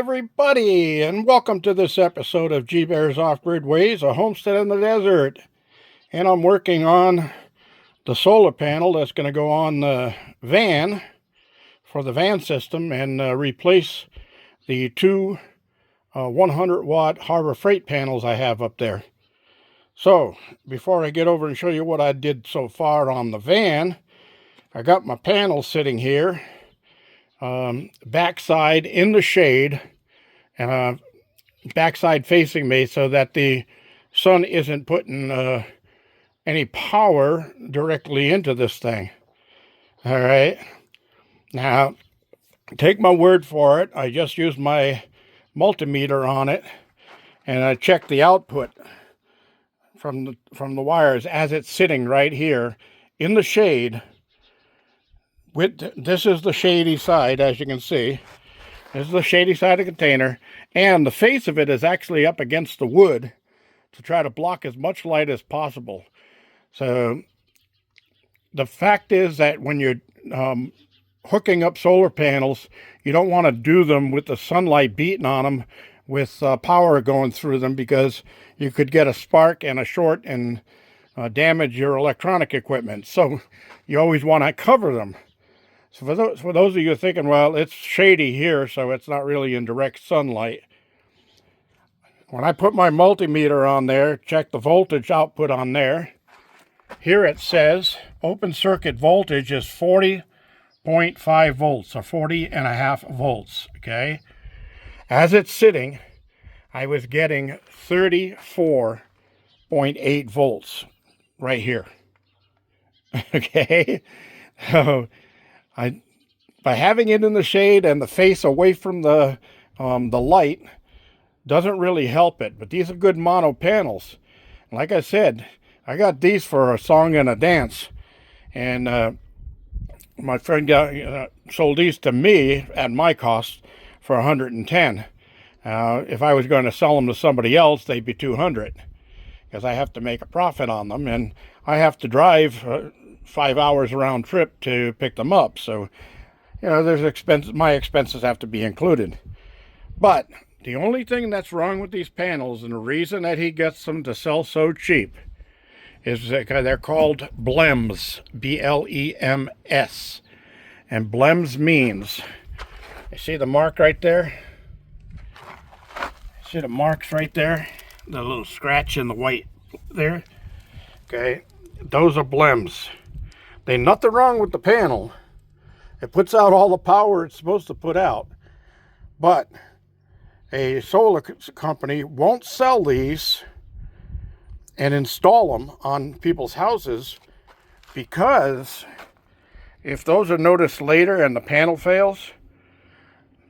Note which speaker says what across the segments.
Speaker 1: everybody, and welcome to this episode of G Bear's Off-Grid Ways, a homestead in the desert. And I'm working on the solar panel that's going to go on the van for the van system and replace the two 100-watt Harbor Freight panels I have up there. So, before I get over and show you what I did so far on the van, I got my panel sitting here. Backside in the shade, and backside facing me so that the sun isn't putting any power directly into this thing. All right. Now, take my word for it. I just used my multimeter on it, and I checked the output from the wires as it's sitting right here in the shade. This is the shady side, as you can see. This is the shady side of the container, and the face of it is actually up against the wood to try to block as much light as possible. So the fact is that when you're hooking up solar panels, you don't want to do them with the sunlight beating on them with power going through them, because you could get a spark and a short and damage your electronic equipment. So you always want to cover them. So for those of you thinking, well, it's shady here, so it's not really in direct sunlight. When I put my multimeter on there, check the voltage output on there. Here it says open circuit voltage is 40.5 volts, or 40.5 volts, okay? As it's sitting, I was getting 34.8 volts right here, okay? So by having it in the shade and the face away from the light doesn't really help it. But these are good mono panels. Like I said, I got these for a song and a dance, and my friend sold these to me at my cost for $110. If I was going to sell them to somebody else, they'd be $200, because I have to make a profit on them, and I have to drive 5 hours round trip to pick them up. So, you know, there's my expenses have to be included. But the only thing that's wrong with these panels, and the reason that he gets them to sell so cheap, is that they're called blems, B-L-E-M-S. And blems means, you see the mark right there? See the marks right there? The little scratch in the white there? Okay, those are blems. There's nothing wrong with the panel. It puts out all the power it's supposed to put out. But a solar company won't sell these and install them on people's houses, because if those are noticed later and the panel fails,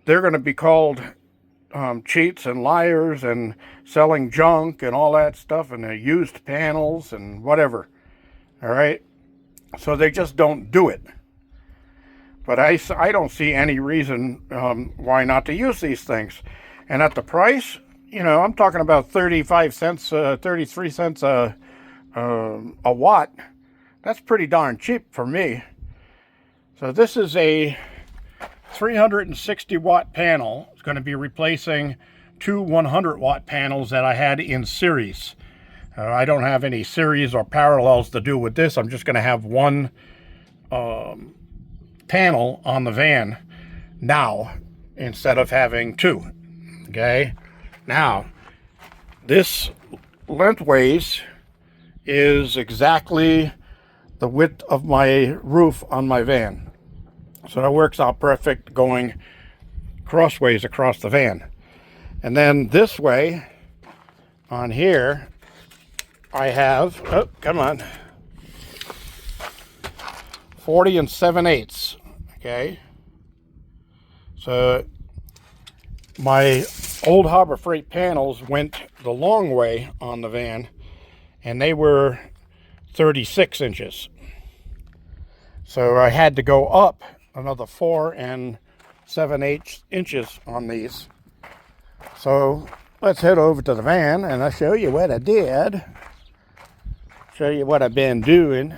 Speaker 1: they're going to be called cheats and liars and selling junk and all that stuff, and they're used panels and whatever. All right? So they just don't do it. But I don't see any reason why not to use these things. And at the price, you know, I'm talking about 35 cents, 33 cents a watt. That's pretty darn cheap for me. So this is a 360 watt panel. It's going to be replacing two 100 watt panels that I had in series. I don't have any series or parallels to do with this. I'm just going to have one panel on the van now instead of having two. Okay? Now, this lengthways is exactly the width of my roof on my van. So that works out perfect going crossways across the van. And then this way on here, I have, 40 7/8, okay? So my old Harbor Freight panels went the long way on the van, and they were 36 inches. So I had to go up another 4 7/8 inches on these. So let's head over to the van and I'll show you what I did. Show you what I've been doing.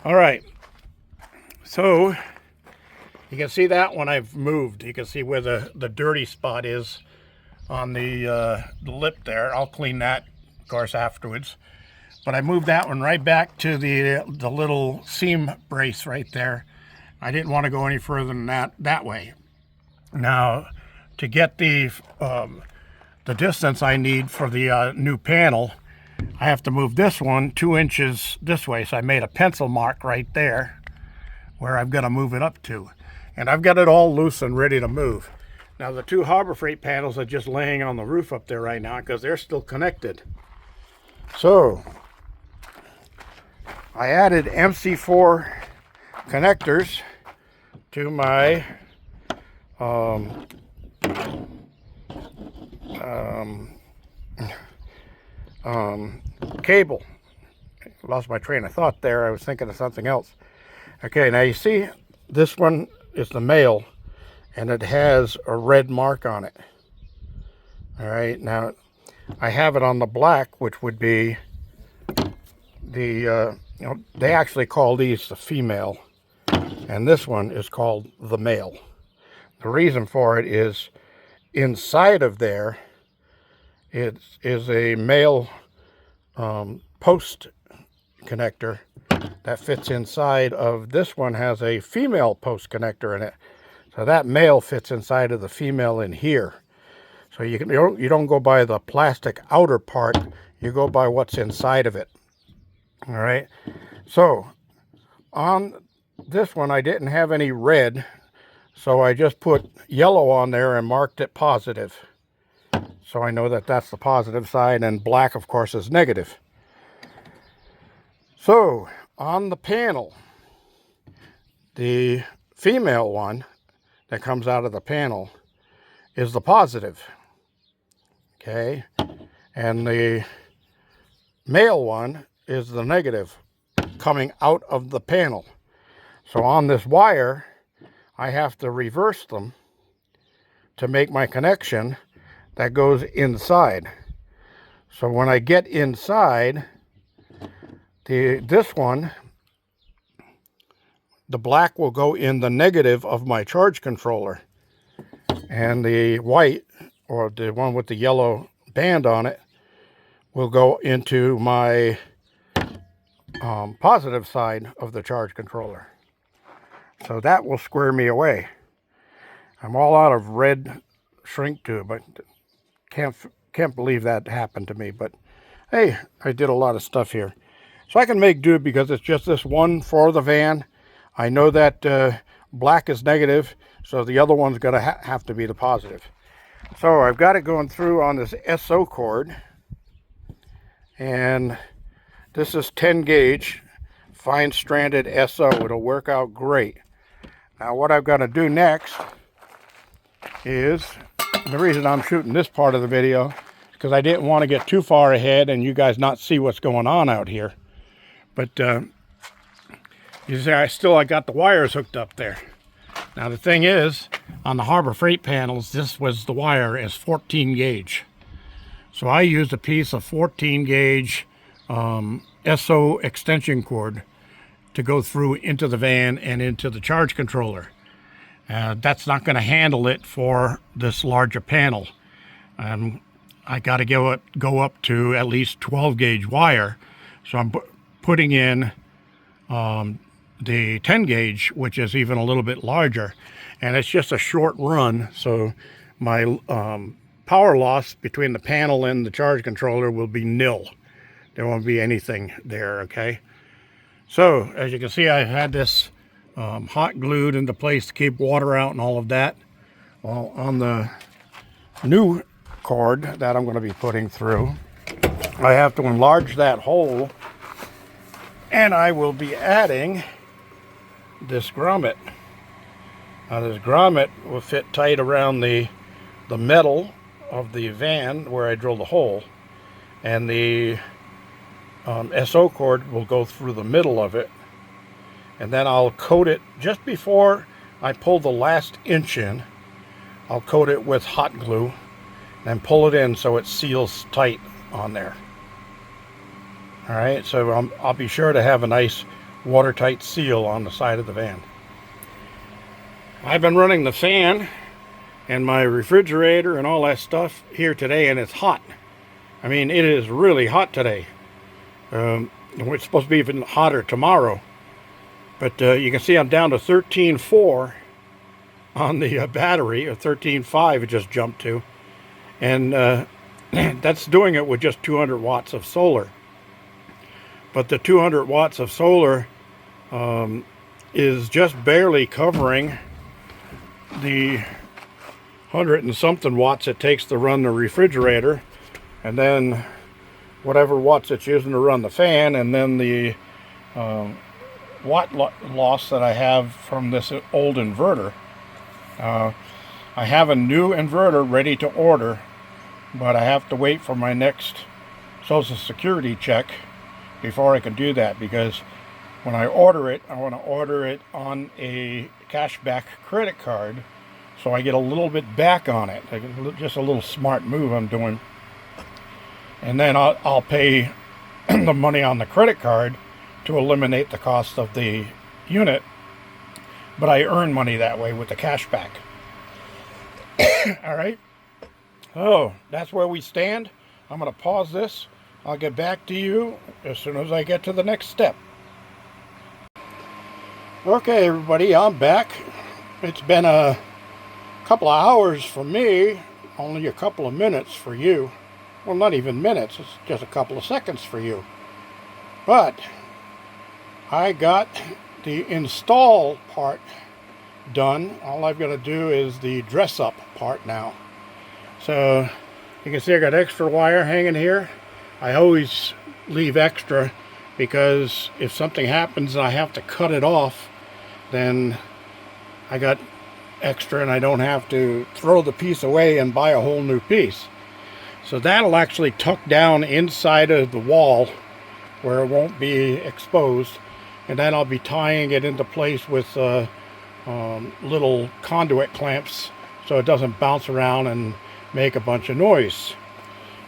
Speaker 1: All right. So You can see that one I've moved. You can see where the dirty spot is on the lip there. I'll clean that, of course, afterwards. But I moved that one right back to the little seam brace right there. I didn't want to go any further than that way. Now, to get the distance I need for the new panel, I have to move this one 2 inches this way. So I made a pencil mark right there where I've got to move it up to. And I've got it all loose and ready to move. Now the 2 Harbor Freight panels are just laying on the roof up there right now because they're still connected. So I added MC4 connectors to my cable. Lost my train of thought there. I was thinking of something else. Okay, now you see this one is the male and it has a red mark on it. All right, now I have it on the black, which would be the they actually call these the female, and this one is called the male. The reason for it is inside of there it is a male post connector that fits inside of this one. Has a female post connector in it, so that male fits inside of the female in here. So you don't go by the plastic outer part, you go by what's inside of it. All right, so on this one I didn't have any red, so I just put yellow on there and marked it positive, so I know that that's the positive side, and black of course is negative. So on the panel, the female one that comes out of the panel is the positive, okay, and the male one is the negative coming out of the panel. So on this wire I have to reverse them to make my connection that goes inside. So when I get inside, this one, the black will go in the negative of my charge controller, and the white, or the one with the yellow band on it, will go into my positive side of the charge controller. So that will square me away. I'm all out of red shrink tube. I can't believe that happened to me, but hey, I did a lot of stuff here. So I can make do because it's just this one for the van. I know that black is negative, so the other one's going to have to be the positive. So I've got it going through on this SO cord, and this is 10 gauge fine stranded SO. It'll work out great. Now what I've got to do next is, the reason I'm shooting this part of the video is because I didn't want to get too far ahead and you guys not see what's going on out here. But you see, I got the wires hooked up there. Now the thing is, on the Harbor Freight panels, this was the wire is 14 gauge. So I used a piece of 14 gauge SO extension cord to go through into the van and into the charge controller. That's not going to handle it for this larger panel. I got to go up to at least 12 gauge wire. So I'm putting in the 10 gauge, which is even a little bit larger, and it's just a short run. So my power loss between the panel and the charge controller will be nil. There won't be anything there, okay? So as you can see, I had this hot glued into place to keep water out and all of that. Well, on the new cord that I'm going to be putting through, I have to enlarge that hole, and I will be adding this grommet. Now this grommet will fit tight around the metal of the van where I drilled the hole, and the SO cord will go through the middle of it, and then I'll coat it just before I pull the last inch in. I'll coat it with hot glue and pull it in so it seals tight on there. All right, so I'll be sure to have a nice watertight seal on the side of the van. I've been running the fan and my refrigerator and all that stuff here today, and it's hot. I mean, it is really hot today. It's supposed to be even hotter tomorrow. But you can see I'm down to 13.4 on the battery, or 13.5 it just jumped to. And that's doing it with just 200 watts of solar. But the 200 watts of solar is just barely covering the 100 and something watts it takes to run the refrigerator, and then whatever watts it's using to run the fan, and then the watt loss that I have from this old inverter. I have a new inverter ready to order, but I have to wait for my next Social Security check before I can do that, because when I order it, I want to order it on a cashback credit card, so I get a little bit back on it. Just a little smart move I'm doing. And then I'll pay the money on the credit card to eliminate the cost of the unit, but I earn money that way with the cashback. All right. Oh, that's where we stand. I'm going to pause this. I'll get back to you as soon as I get to the next step. Okay, everybody, I'm back. It's been a couple of hours for me, only a couple of minutes for you. Well, not even minutes, it's just a couple of seconds for you. But I got the install part done. All I've got to do is the dress up part now. So you can see I got extra wire hanging here. I always leave extra because if something happens and I have to cut it off, then I got extra and I don't have to throw the piece away and buy a whole new piece. So that'll actually tuck down inside of the wall where it won't be exposed, and then I'll be tying it into place with little conduit clamps so it doesn't bounce around and make a bunch of noise.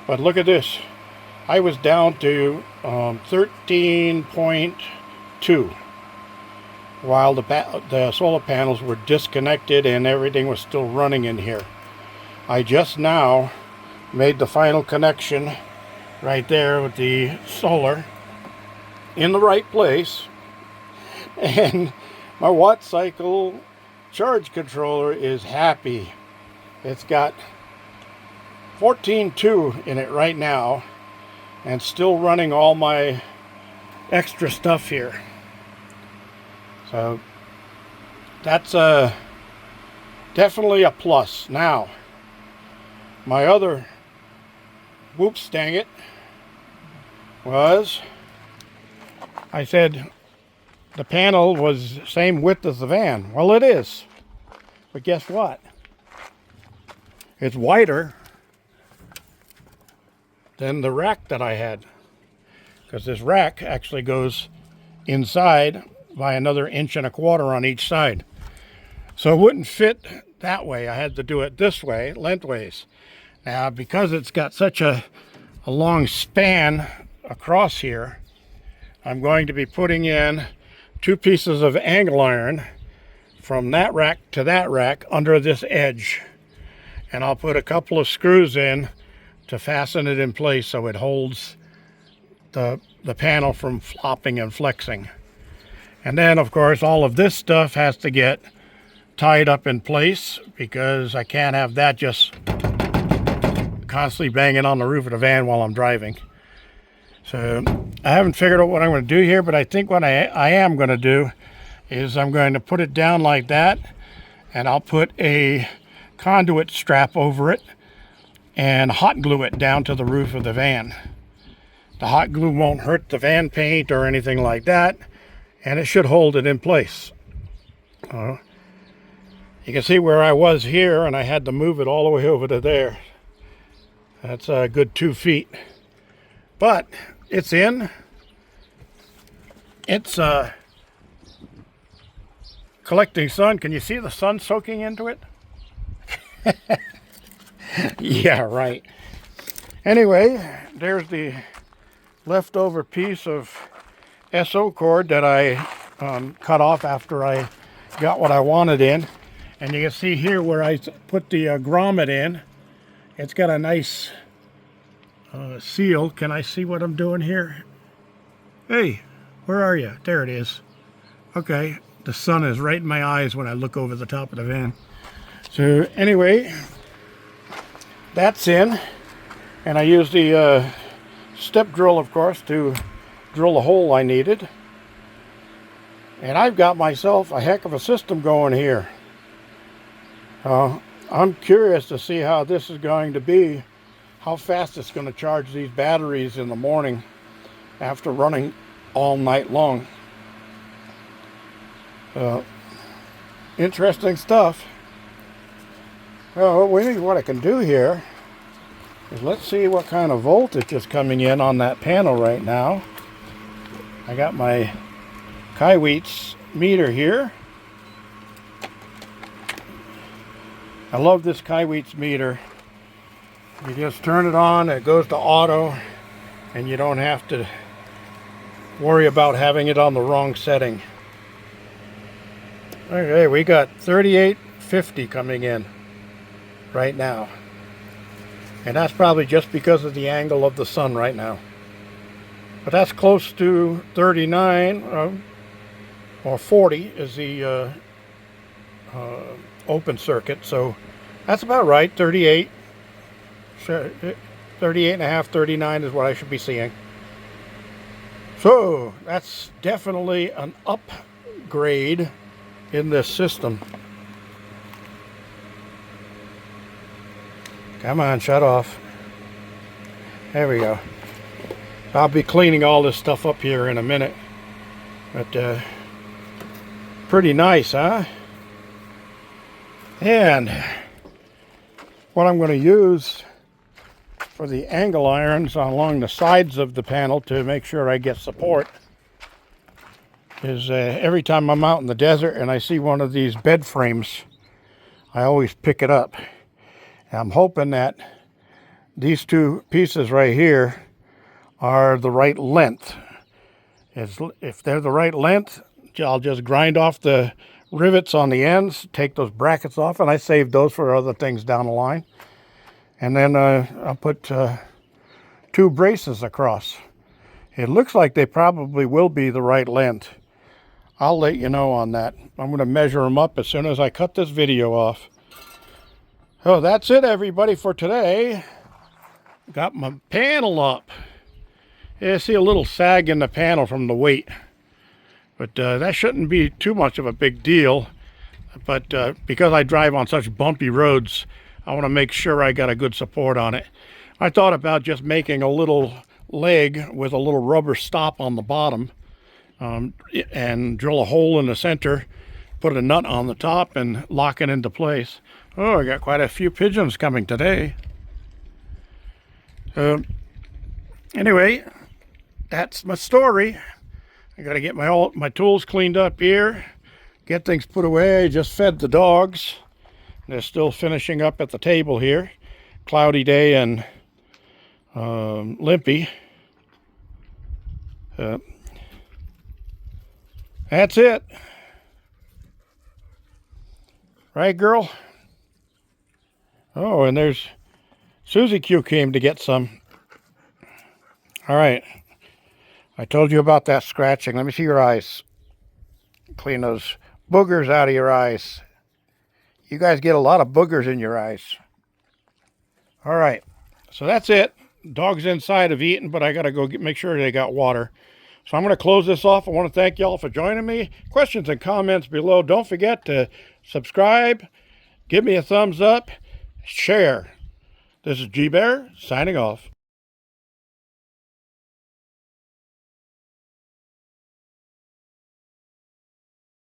Speaker 1: But look at this. I was down to 13.2 while the solar panels were disconnected and everything was still running in here. I just now made the final connection right there with the solar in the right place, and my WATTCYCLE charge controller is happy. It's got 14.2 in it right now and still running all my extra stuff here. So that's definitely a plus. Now, my other whoops dang it was, I said the panel was same width as the van. Well, it is, but guess what? It's wider than the rack that I had, because this rack actually goes inside by another 1.25 inches on each side. So it wouldn't fit that way. I had to do it this way, lengthways. Now, because it's got such a long span across here, I'm going to be putting in 2 pieces of angle iron from that rack to that rack under this edge. And I'll put a couple of screws in to fasten it in place so it holds the panel from flopping and flexing. And then, of course, all of this stuff has to get tied up in place, because I can't have that just constantly banging on the roof of the van while I'm driving. So I haven't figured out what I'm going to do here, but I think what I am going to do is I'm going to put it down like that, and I'll put a conduit strap over it and hot glue it down to the roof of the van. The hot glue won't hurt the van paint or anything like that, and it should hold it in place. You can see where I was here, and I had to move it all the way over to there. That's a good 2 feet. But it's in. It's collecting sun. Can you see the sun soaking into it? Yeah, right. Anyway, there's the leftover piece of SO cord that I cut off after I got what I wanted in. And you can see here where I put the grommet in. It's got a nice seal. Can I see what I'm doing here? Hey, where are you? There it is. Okay, the sun is right in my eyes when I look over the top of the van. So anyway, that's in. And I used the step drill, of course, to drill the hole I needed. And I've got myself a heck of a system going here. I'm curious to see how this is going to be, how fast it's going to charge these batteries in the morning after running all night long. Interesting stuff. Well, what I can do here is let's see what kind of voltage is coming in on that panel right now. I got my WATTCYCLE meter here. I love this WATTCYCLE meter. You just turn it on, it goes to auto, and you don't have to worry about having it on the wrong setting. Okay, we got 3850 coming in right now. And that's probably just because of the angle of the sun right now. But that's close to 39 or 40 is the open circuit. So that's about right. 38. 38 and a half, 39 is what I should be seeing. So that's definitely an upgrade in this system. Come on, shut off. There we go. I'll be cleaning all this stuff up here in a minute. But pretty nice, huh? And what I'm going to use for the angle irons along the sides of the panel to make sure I get support is every time I'm out in the desert and I see one of these bed frames, I always pick it up. And I'm hoping that these two pieces right here are the right length. If they're the right length, I'll just grind off the rivets on the ends, take those brackets off, and I save those for other things down the line. And then I'll put 2 braces across. It looks like they probably will be the right length. I'll let you know on that. I'm going to measure them up as soon as I cut this video off. So that's it, everybody, for today. Got my panel up. Yeah, I see a little sag in the panel from the weight. But that shouldn't be too much of a big deal. But because I drive on such bumpy roads, I want to make sure I got a good support on it. I thought about just making a little leg with a little rubber stop on the bottom and drill a hole in the center, put a nut on the top, and lock it into place. Oh, I got quite a few pigeons coming today. Anyway, that's my story. I got to get my tools cleaned up here, get things put away. I just fed the dogs. They're still finishing up at the table here. Cloudy day and limpy. That's it. Right, girl? Oh, and there's Susie Q came to get some. All right. I told you about that scratching. Let me see your eyes. Clean those boogers out of your eyes. You guys get a lot of boogers in your eyes. All right. So that's it. Dog's inside have eaten, but I got to go make sure they got water. So I'm going to close this off. I want to thank y'all for joining me. Questions and comments below. Don't forget to subscribe, give me a thumbs up, share. This is G Bear signing off.